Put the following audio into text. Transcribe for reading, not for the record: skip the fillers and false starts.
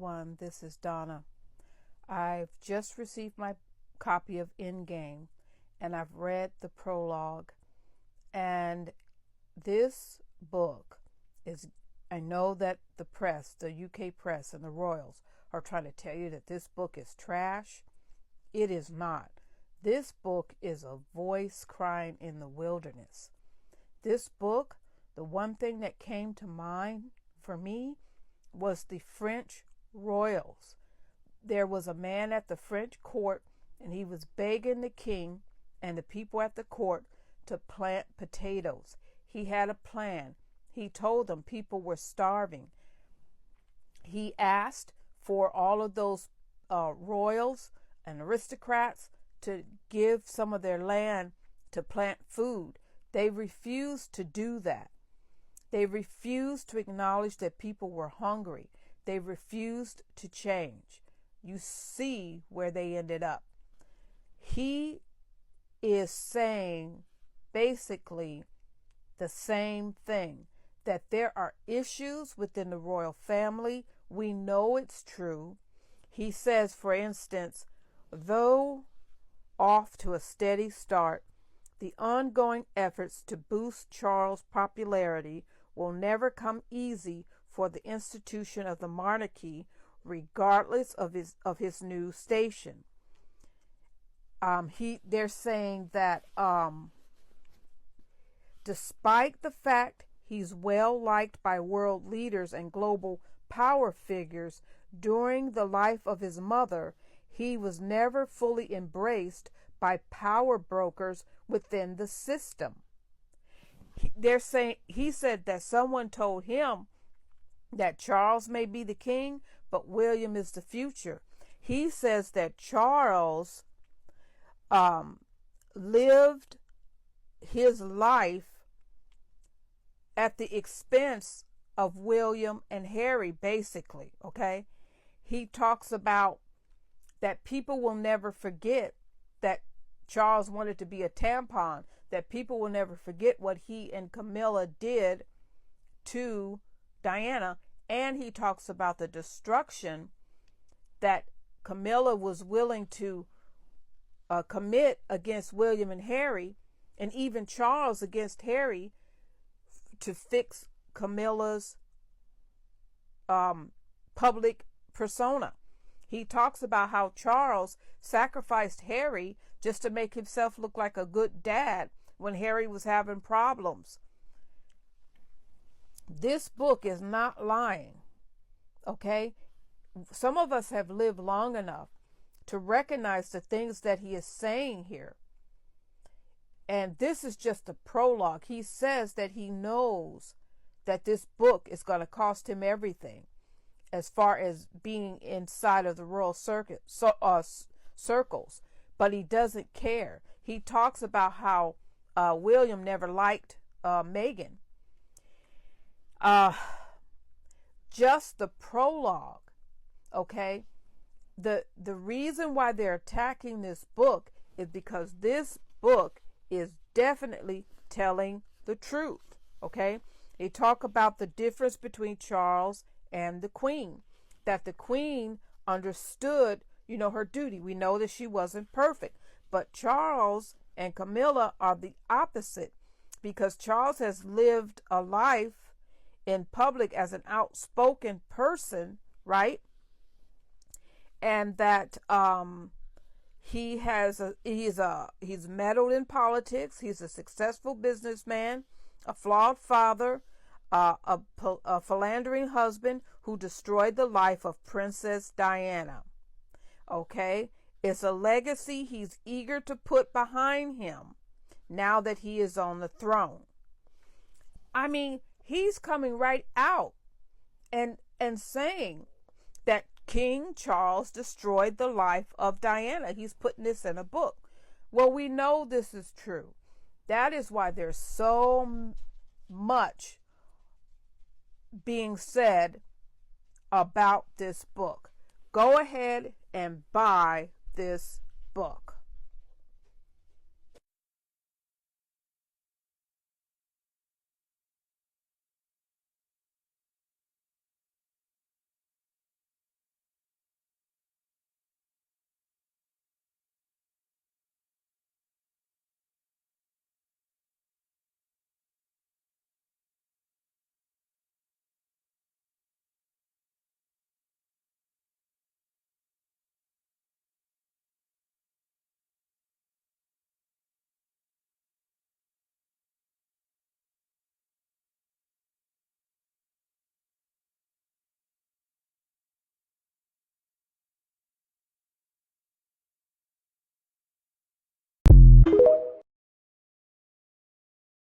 everyone, this is Donna. I've just received my copy of Endgame and I've read the prologue, and this book is, I know that the press, the UK press and the royals are trying to tell you that this book is trash. It is not. This book is a voice crying in the wilderness. This book, the one thing that came to mind for me was the French royals. There was a man at the French court, and he was begging the king and the people at the court to plant potatoes. He had a plan. He told them people were starving. He asked for all of those royals and aristocrats to give some of their land to plant food. They refused to do that. They refused to acknowledge that people were hungry. They refused to change. You see where they ended up. He is saying basically the same thing, that there are issues within the royal family. We know it's true. He says, for instance, though off to a steady start, the ongoing efforts to boost Charles' popularity will never come easy for the institution of the monarchy, regardless of his new station. They're saying that despite the fact he's well liked by world leaders and global power figures, during the life of his mother, he was never fully embraced by power brokers within the system. They're saying, he said that someone told him that Charles may be the king, but William is the future. He says that Charles lived his life at the expense of William and Harry, basically, okay? He talks about that people will never forget that Charles wanted to be a tampon, that people will never forget what he and Camilla did to Diana, and he talks about the destruction that Camilla was willing to commit against William and Harry, and even Charles against Harry, to fix Camilla's public persona. He talks about how Charles sacrificed Harry just to make himself look like a good dad when Harry was having problems. This book is not lying, okay? Some of us have lived long enough to recognize the things that he is saying here. And this is just a prologue. He says that he knows that this book is going to cost him everything as far as being inside of the royal circles, but he doesn't care. He talks about how William never liked Meghan. Just the prologue, okay? The reason why they're attacking this book is because this book is definitely telling the truth, okay? They talk about the difference between Charles and the Queen, that the Queen understood, her duty. We know that she wasn't perfect, but Charles and Camilla are the opposite, because Charles has lived a life in public as an outspoken person, right? And that he's meddled in politics. He's a successful businessman, a flawed father, a philandering husband who destroyed the life of Princess Diana. Okay? It's a legacy he's eager to put behind him now that he is on the throne. I mean, he's coming right out and saying that King Charles destroyed the life of Diana. He's putting this in a book. Well, we know this is true. That is why there's so much being said about this book. Go ahead and buy this book.